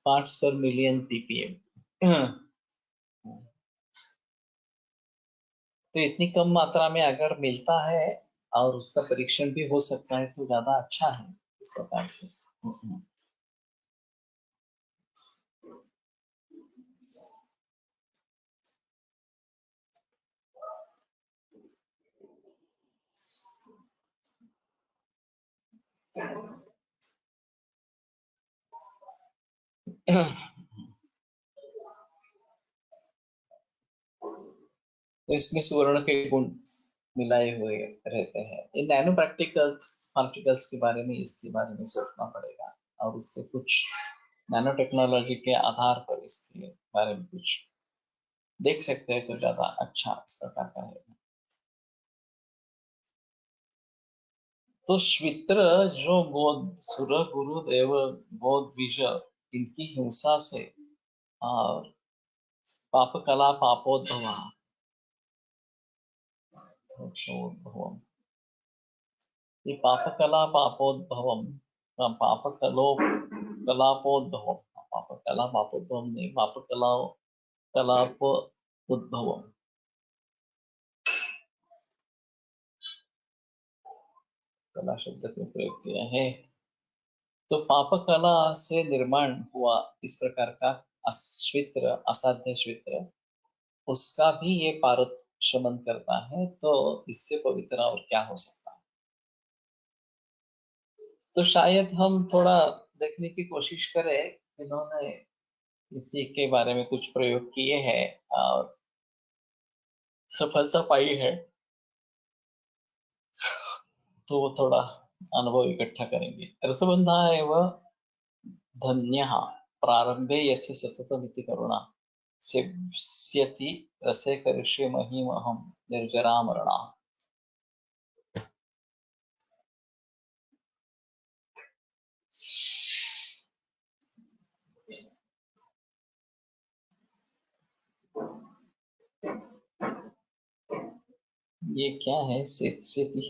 पार्ट्स पर मिलियन पीपीएम, तो इतनी कम मात्रा में अगर मिलता है और उसका परीक्षण भी हो सकता है तो ज्यादा अच्छा है इस प्रकार से। तो इसमें सुवर्ण के गुण मिलाए हुए रहते हैं। इन नैनो पार्टिकल्स के बारे में, इसके बारे में सोचना पड़ेगा और उससे कुछ नैनो टेक्नोलॉजी के आधार पर इसके बारे में कुछ देख सकते हैं तो ज्यादा अच्छा इस प्रकार का है। तो श्वित्र जो सुर गुरु देव बौद्ध विज, इनकी हिंसा से और पाप कला पापोद्भवा, ये पाप कला पापोद्भवम, पाप कलापोद्भवम, पाप कला पापोद्भवम नहीं, पाप कलाप उद्भवम, कला शब्द क्यों प्रयोग किया है? तो पाप कला से निर्माण हुआ इस प्रकार का अश्वित्र, असाध्य श्वित्र, उसका भी ये पारद शमन करता है, तो इससे पवित्र और क्या हो सकता है। तो शायद हम थोड़ा देखने की कोशिश करें, इन्होंने इसी के बारे में कुछ प्रयोग किए हैं और सफलता पाई है, तो वो थोड़ा अनुभव इकट्ठा करेंगे। रसबंधा एव धन्यः प्रारंभे यस्य सततमिति करुणा सेव्यति रसे करिष्ये महीमहं निर्जरामरणा। ये क्या है सेति?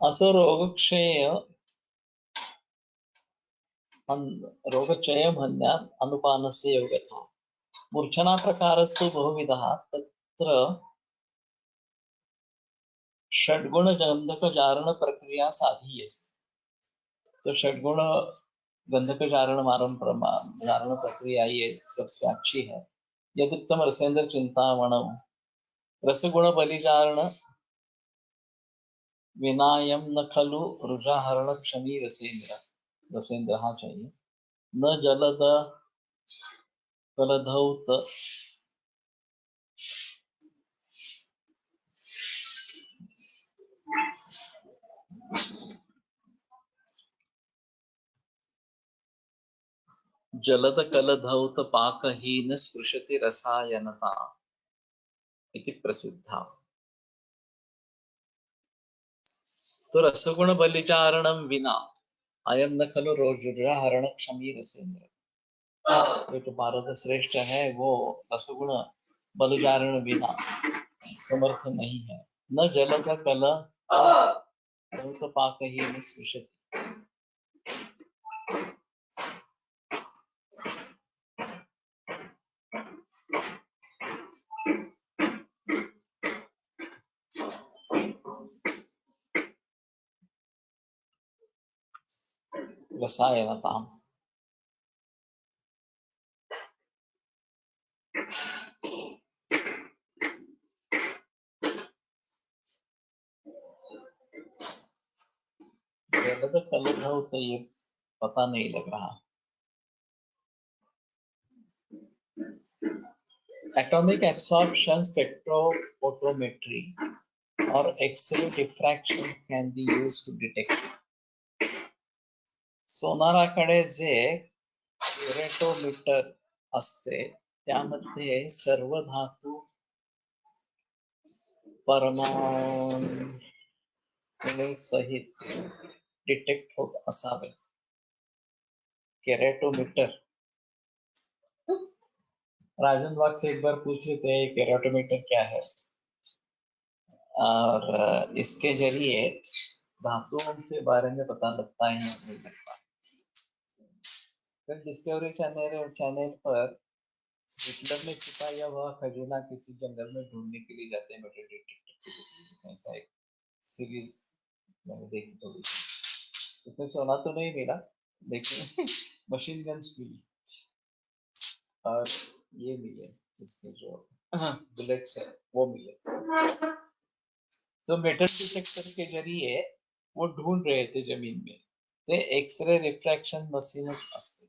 असो रोगक्षयं हन्यात् अनुपानस्य योगतः। मूर्छना प्रकारस्तु बहुविधः, तत्र षड्गुण गंधक जारण प्रक्रिया साधीयते। तो षड्गुण गंधक जारण जारण प्रक्रिया ये सबसे अच्छी है। यदुक्तम रसेंद्र चिंतामणम रसगुण बलिचारण विनायम न खलु रुजाहरण क्षमी रसेंद्र। रसेंद्र हाँ चाहिए। न जलद कलधौत जलद कलधौत पाकहीन स्पृशति रसायनता इति प्रसिद्धा। तो रसगुण बलिचारणम विना अयम न खलु रोजुर्हरण क्षमी रसेंद्र। जो तो भारत श्रेष्ठ है वो रसगुण बलिचारण बिना समर्थ नहीं है। न जल का कल तो पाक ही न स्पृशति। रसायनता जलद कल तो ये पता नहीं लग रहा। Atomic absorption spectrophotometry or X-ray diffraction can be used to detect. सोनाराकडे जे क्युरेटोमीटर असते त्यामध्ये सर्व धातू परमाणु सहित डिटेक्ट होत असावे। केराटोमीटर राजन बाग से एक बार पूछ रहे थे केराटोमीटर क्या है, और इसके जरिए धातुओं के बारे में पता लगता है या नहीं लगता। फिर डिस्कवरी चैनल पर हिटलर ने छिपाया हुआ खजाना किसी जंगल में ढूंढने के लिए जाते हैं मेटल डिटेक्टर। ऐसा एक सीरीज मैंने देखी थोड़ी, उसमें सोना तो नहीं मिला लेकिन मशीन गन्स मिली और ये मिले इसके जो बुलेट्स है वो मिले। तो मेटल डिटेक्टर के जरिए वो ढूंढ रहे थे जमीन में, ते एक्सरे रिफ्रॅक्शन मशीनच असते।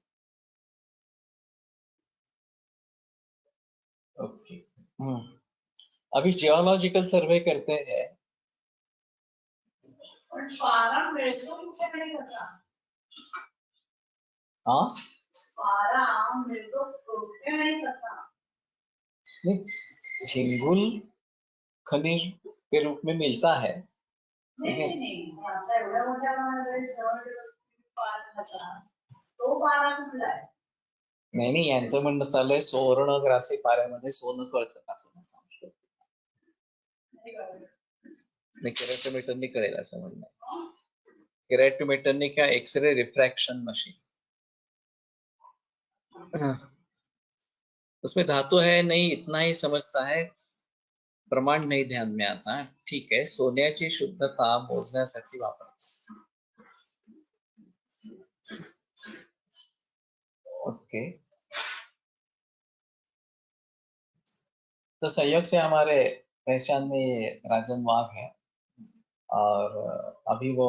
ओके, अभी जियोलॉजिकल सर्वे करते हैं। हाँ झिंगुल खनिज के रूप में मिलता है। नाही यांचं म्हणणं चाललंय सुवर्णग्रासी पाऱ्यामध्ये सोनं कळतं का? सोनं नाही, केराटोमीटरनी कळेल असं म्हणणं आहे। केराटोमीटरनी क्या एक्सरे रिफ्रैक्शन मशीन, उसमें धातु है नहीं इतना ही समझता है, प्रमाण नहीं ध्यान में आता। ठीक है, सोन्याची शुद्धता मोजण्यासाठी वापरतात। ओके, तो संयोग से हमारे पहचान में ये राजन वाघ है, और अभी वो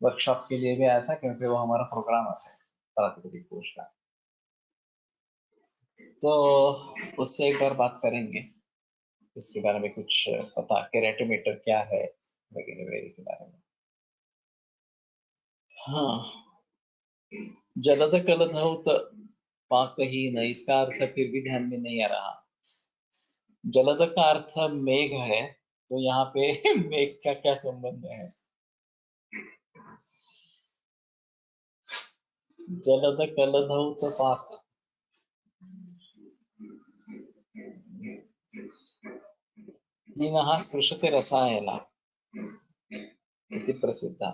वर्कशॉप के लिए भी आया था क्योंकि वो हमारा प्रोग्रामर है प्राकृतिक कोश का। तो उससे एक बार बात करेंगे इसके बारे में, कुछ पता केराटोमीटर क्या है वगैरह वगैरह के बारे में। हाँ, जलद कलधौत पाक ही न, इसका अर्थ फिर भी ध्यान में नहीं आ रहा। जलद का अर्थ मेघ है, तो यहाँ पे मेघ का क्या संबंध है? जलद कलधौत पाक, हीनः स्पृशते रसायना इति प्रसिद्धा।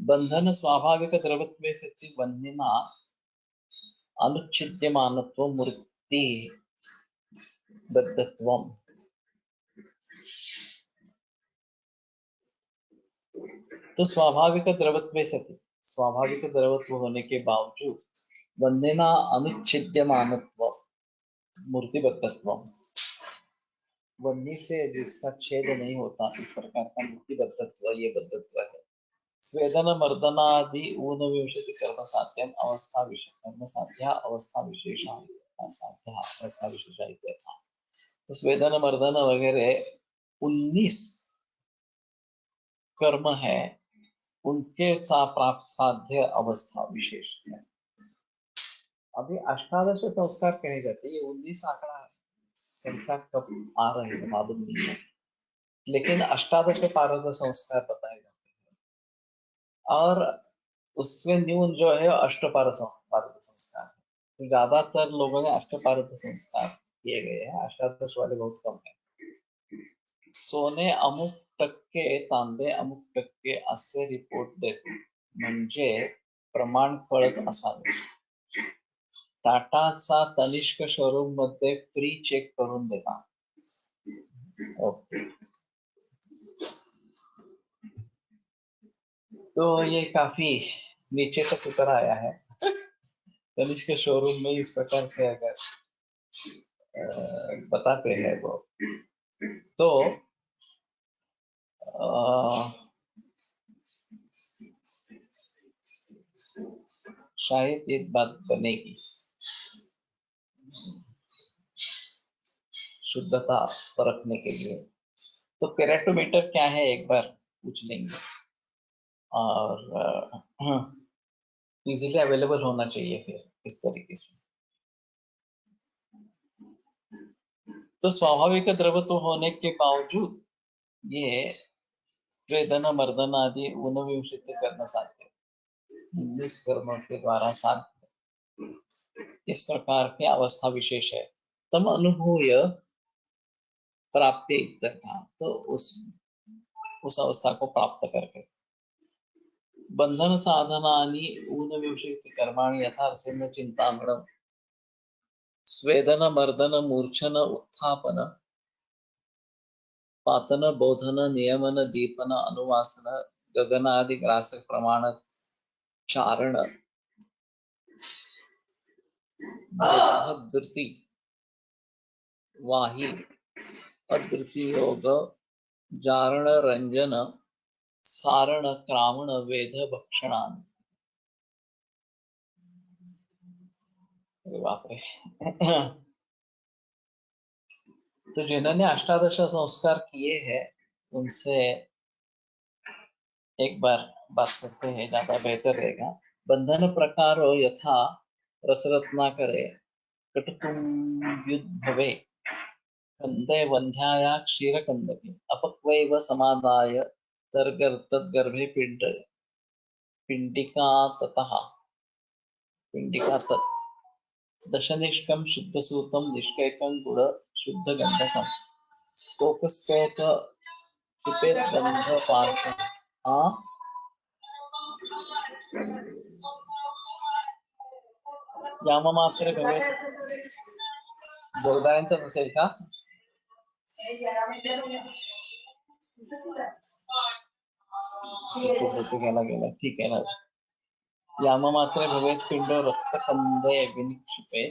बंधन स्वाभाविक द्रवत्वे सति बंधना अनुच्छिद्यमानत्व मूर्ति बद्धत्वम्। तो स्वाभाविक द्रवत्वे सति, स्वाभाविक द्रवत्व होने के बावजूद बंधना अनुच्छिद्यमानत्व मूर्तिबद्धत्वम्, बंधी से जिसका छेद नहीं होता, इस प्रकार का मूर्तिबद्धत्व ये बद्धत्व है। स्वेदन मर्दनादि ऊनविंशति कर्म साध्यम अवस्था विशेष, कर्म साध्या अवस्था विशेष साध्या अवस्था विशेषा इत्यर्थ। तो स्वेदन मर्दन वगैरह 19 कर्म है, उनके प्राप्त साध्य अवस्था विशेष है। अभी अष्टादश संस्कार कहे जाते, ये 19 आंकड़ा संख्या कब आ रहे हैं मालूम नहीं है, लेकिन अष्टादश पारद संस्कार बताए जाते हैं, और उसमें न्यून जो है अष्टपारद संस्कार है। तो ज्यादातर लोगों ने अष्टपारद संस्कार किए गए हैं, अष्टादश वाले बहुत कम है। सोने अमुक टक्के, तांबे अमुक टक्के असे रिपोर्ट देतो म्हणजे प्रमाण कळत असावे। टाटाचा तनिष्क शोरूम मध्ये फ्री चेक करून देता। ओके, तो ये काफी नीचे तक उतर आया है। तनिष्क शोरूम में इस प्रकार से अगर बताते हैं वो, तो शायद एक बात बनेगी, शुद्धता परखने के लिए। तो केराटोमीटर क्या है एक बार पूछ लेंगे, और इजीली अवेलेबल होना चाहिए फिर इस तरीके से। तो स्वाभाविक द्रवत्व होने के बावजूद ये वेदन मर्दन आदि ऊनविंशति कर्म साध्य, 19 कर्मों के द्वारा साध्य, इस प्रकार की अवस्था विशेष है। तम अनुभूय प्राप्य इत्यर्थ, तो उस अवस्था को प्राप्त करके बंधन साधनानि ऊनविंशति कर्माणि यथा रसेन चिंतामणम् स्वेदन मर्दन मूर्छन उत्थापन पातन बोधन नियमन दीपन अनुवासन गगनादि ग्रास प्रमाण चारण धृति वाही अधृति योग जारण रंजन सारण क्रामण वेद भक्षणान। बाप रे। तो जिन्होंने अष्टादश संस्कार किए हैं उनसे एक बार बात करते हैं, ज्यादा बेहतर रहेगा। बंधन प्रकार यथा रसरत्नाकरे कटुकुंभवे कंदे वंध्याया क्षीरकंदके अपक्वैव समादाय तद्गर्भे पिंडिका ततः पिंडिका तत् दशनिष्कं शुद्धसूतं निष्कैकं गुण शुद्धगंधकं स्तोकस्कैक चिपेत गंध पार्थ। हाँ, याममात्र भवेत्, जोरदारांचं नसेल का? गेला ठीक आहे ना, याममात्रे भवेत् पिण्डो रक्तकन्दे विनिक्षिपे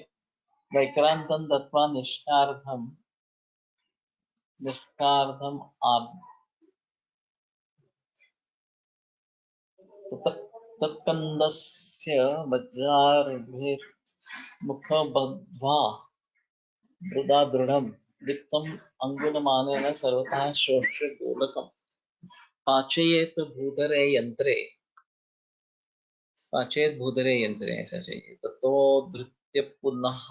वैक्रान्तं दत्त्वा निष्कार्धम् तत्कन्दस्य वज्रार्भिर्मुखबद्ध्वा मृदा दृढं दीप्तम् अङ्गुलमानेन सर्वतः शोष्य गोलकम् पाचयेत भूधरे यंत्रे ऐसा चाहिए ततो धृत्य पुनः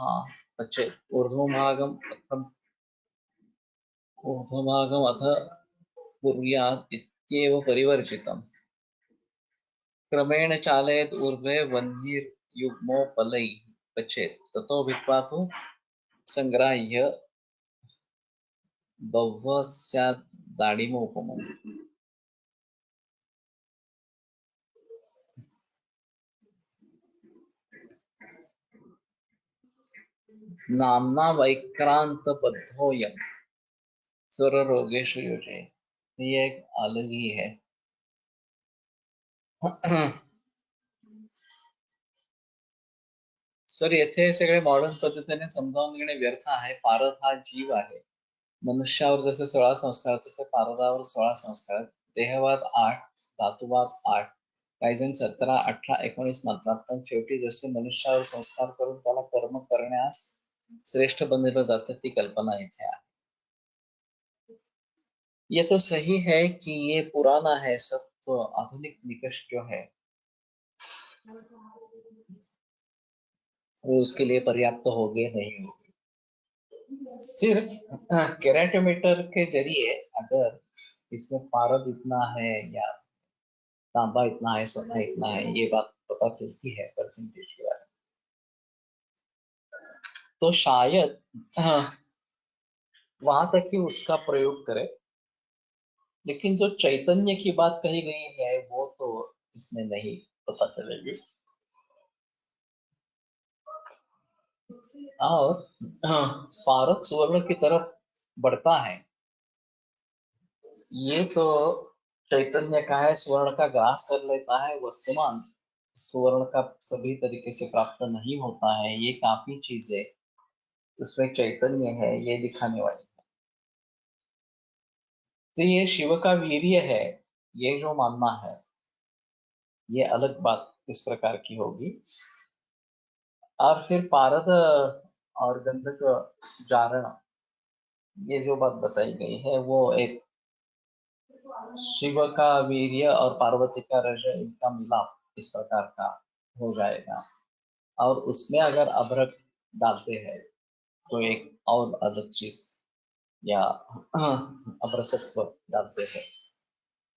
पचेत ऊर्ध्वभागम अथ कुर्यात् इत्येव परिवर्जितम् क्रमेण चालयेत् ऊर्ध्वे वह्निर्युग्मोपलैः पचेत ततो भित्वा तु संग्राह्य बह्वः स्यात् दाडिमोपमम् नाम्ना वैक्रांतबद्धोऽयं स्वररोगेषु युजे ये एक अलग ही है सर येथे सगळे मॉडर्न पद्धतीने समजावून घेणे व्यर्थ आहे पारद हा जीव आहे मनुष्यावर जसे 16 संस्कार तसे पारदावर 16 संस्कार देहवाद 8 धातुवाद 8 काही जण 17 18 19 म्हणतात पण शेवटी जसे मनुष्यावर संस्कार करून त्याला कर्म करण्यास श्रेष्ठ बनवलं जातं ती कल्पना इथे आहे ये तो सही है कि ये पुराना है सब तो आधुनिक निकष जो है वो उसके लिए पर्याप्त होंगे नहीं होंगे सिर्फ केराटोमीटर के जरिए अगर इसमें पारद इतना है या तांबा इतना है सोना इतना है ये बात पता चलती है परसेंटेज के बारे में तो शायद वहां तक ही उसका प्रयोग करें लेकिन जो चैतन्य की बात कही गई है वो तो इसमें नहीं पता चलेगी और पारद सुवर्ण की तरफ बढ़ता है ये तो चैतन्य का है स्वर्ण का ग्रास कर लेता है वस्तुमान स्वर्ण का सभी तरीके से प्राप्त नहीं होता है ये काफी चीजें उसमें चैतन्य है ये दिखाने वाली है तो ये शिव का वीर्य है ये जो मानना है ये अलग बात इस प्रकार की होगी और फिर पारद और गंधक जारण ये जो बात बताई गई है वो एक शिव का वीर्य और पार्वती का रज इनका मिलाप इस प्रकार का हो जाएगा और उसमें अगर अभ्रक डालते हैं तो एक और अलग चीज या अभ्रसत्व डालते हैं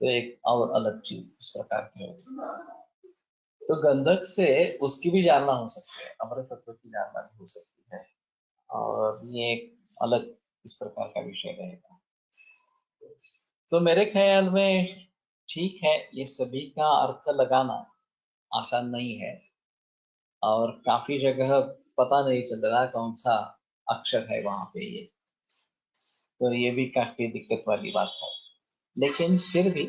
तो एक और अलग चीज इस प्रकार की होगी तो गंधक से उसकी भी जानना हो सकती है अभ्रसत्व की जानना भी हो सकती है और ये एक अलग इस प्रकार का विषय रहेगा तो मेरे ख्याल में ठीक है ये सभी का अर्थ लगाना आसान नहीं है और काफी जगह पता नहीं चल रहा कौन सा अक्षर है वहां पे ये तो ये भी काफी दिक्कत वाली बात है लेकिन फिर भी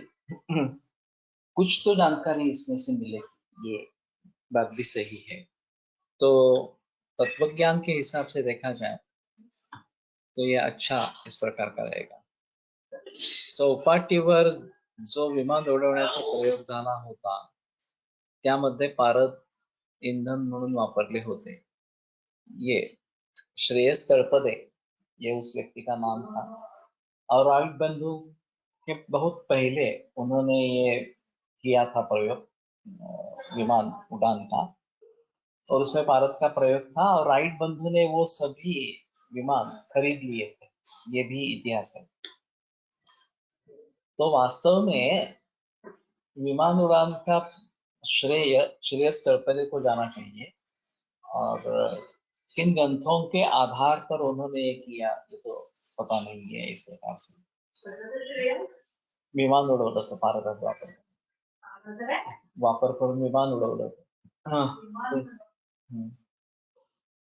कुछ तो जानकारी इसमें से मिलेगी ये बात भी सही है तो तत्वज्ञान के हिसाब से देखा जाए तो ये अच्छा इस प्रकार का रहेगा चौपाटीवर जो विमान उडवण्याचा प्रयोग झाला होता त्यामध्ये पारद ईंधन म्हणून वापरले होते ये श्रेयस तळपदे ये उस व्यक्ति का नाम था और राइट बंधु के बहुत पहले उन्होंने ये किया था प्रयोग विमान उड़ान का और उसमें पारद का प्रयोग था और राइट बंधु ने वो सभी विमान खरीद लिए थे ये भी इतिहास है तो वास्तव में विमान उड़ान का श्रेयस तळपदे को जाना चाहिए और किन ग्रंथों के आधार पर उन्होंने ये किया ये तो पता नहीं है इस प्रकार से विमान उडवलं होतं पारदाचा वापर करून विमान उडवलं होतं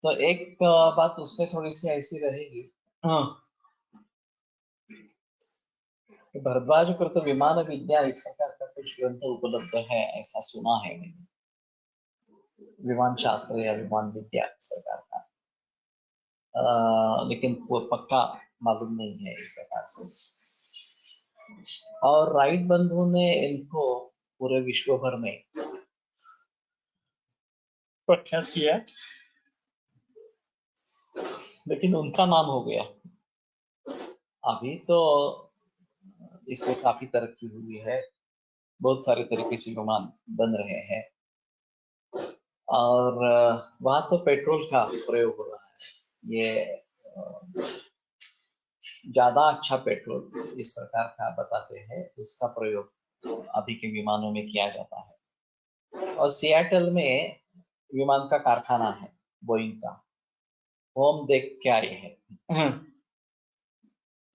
तो एक बात उसमें थोड़ी सी ऐसी रहेगी भरद्वाज कृत विमान विद्या इस प्रकार का कुछ ग्रंथ उपलब्ध है ऐसा सुना है मैंने विमान शास्त्र या विमान विद्या सरकार का, लेकिन वो पक्का मालूम नहीं है इस प्रकार से। और राइट बंधु ने इनको पूरे विश्व भर में प्रख्यात किया, लेकिन उनका नाम हो गया। अभी तो इसमें काफी तरक्की हुई है, बहुत सारे तरीके से विमान बन रहे हैं, और वहां तो पेट्रोल का प्रयोग हो रहा है। ये ज्यादा अच्छा पेट्रोल इस प्रकार का बताते हैं, उसका प्रयोग अभी के विमानों में किया जाता है। और सियाटल में विमान का कारखाना है बोइंग का, वो हम देख के आए हैं।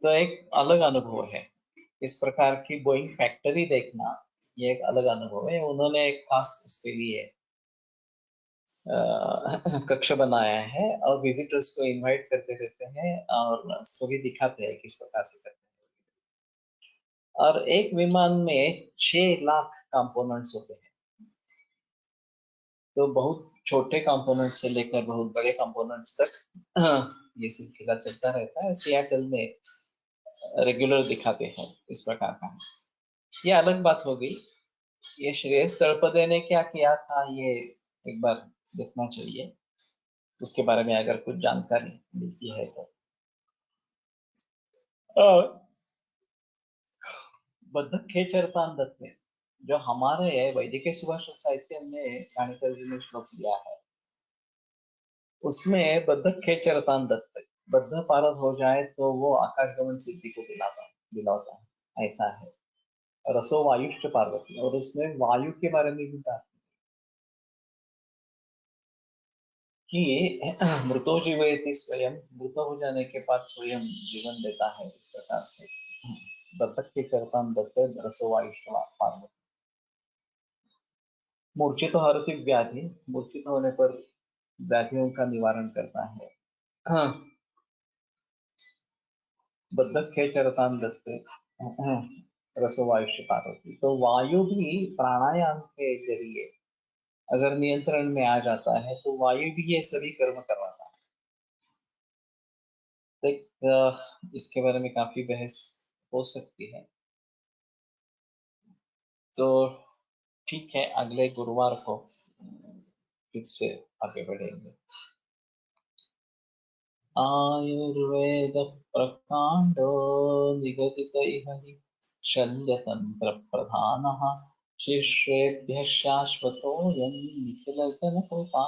तो एक अलग अनुभव है इस प्रकार की बोइंग फैक्ट्री देखना, ये एक अलग अनुभव है। उन्होंने एक खास उसके लिए कक्ष बनाया है और विजिटर्स को इनवाइट करते रहते हैं और सभी दिखाते हैं किस प्रकार से करते हैं। और एक विमान में 6 लाख कंपोनेंट्स होते हैं, तो बहुत छोटे कंपोनेंट से लेकर बहुत बड़े कंपोनेंट्स तक ये सिलसिला चलता रहता है। सियाटल में रेगुलर दिखाते हैं इस प्रकार का। ये अलग बात हो गई। ये श्रेयस तळपदे ने क्या किया था, ये एक बार देखना चाहिए, उसके बारे में अगर कुछ जानकारी मिलती है तो। बद्धक खेचरतान दत्त ने, जो हमारे वैदिक सुभाषित साहित्य में कानिकर जी ने श्लोक दिया है, उसमें बद्धक खेचरतान दत्त, बद्ध पारद हो जाए तो वो आकाशगमन सिद्धि को दिलाता है, ऐसा है। रसो वायुष्ट पार्वती, और उसमें वायु के बारे में भी बात कि मृतो जीवयति स्वयं, मृत हो जाने के बाद स्वयं जीवन देता है, इस प्रकार से बद्धक खेचरतान दत्त रसो वायुष्ट पार्वती। मूर्छित तो हरति व्याधि, मूर्छित होने पर व्याधियों का निवारण करता है। हाँ, बद्धक खेचरतान दत्त रसो वायुष्य पार्वती। तो वायु भी प्राणायाम के जरिए अगर नियंत्रण में आ जाता है तो वायु भी ये सभी कर्म करवाता है। देख, इसके बारे में काफी बहस हो सकती है, तो ठीक है, अगले गुरुवार को फिर से आगे बढ़ेंगे। आयुर्वेद प्रकांडो निगदित इह हि शल्यतंत्र प्रधानः, शिष्येभ्यः शाश्वतोऽयं निखिलजनकृपा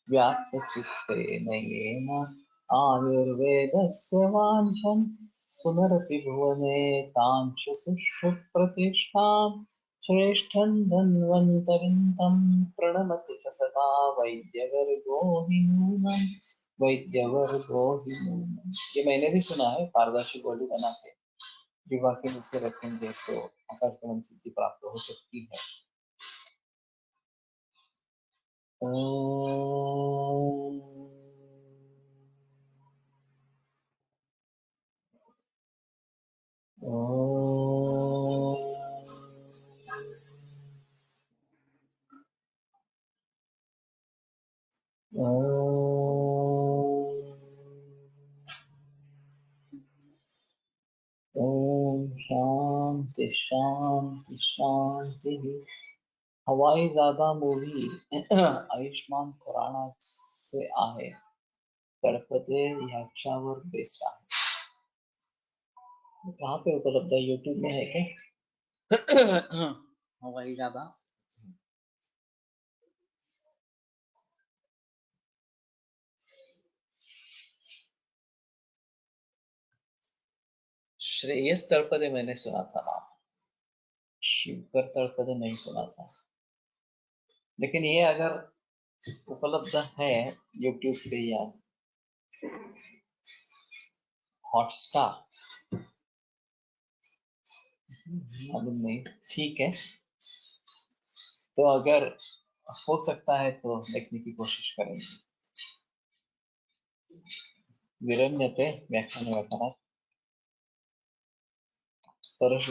व्याप्तचित्तेन येन। आयुर्वेदस्य वाञ्छन् पुनरपि भुवने काञ्च सुष्ठुप्रतिष्ठां, श्रेष्ठं धन्वन्तरिं तं प्रणमति च सदा वैद्यवर्गो हि नूनम्, वैद्यवर्गो हि नूनम्। ये मैंने भी सुना है, पारदर्शी गोली बना के विवाह के नीचे रखेंगे तो आकाशगमन सिद्धि प्राप्त हो सकती है। ओम ओम शांति शांति शांति। हवाई ज्यादा मूवी आयुष्मान खुराना से आहे, तळपदे ह्याच्यावर बेस्ड आहे। कहाँ पे उपलब्ध है, यूट्यूब में है क्या? हवाई ज्यादा श्रेयस तळपदे मैंने सुना था नाम, शिवकर तळपदे नहीं सुना था। लेकिन ये अगर उपलब्ध है यूट्यूब पे या हॉटस्टार, मालूम नहीं, ठीक है, तो अगर हो सकता है तो देखने की कोशिश करेंगे। विरम्यते व्याख्यान परश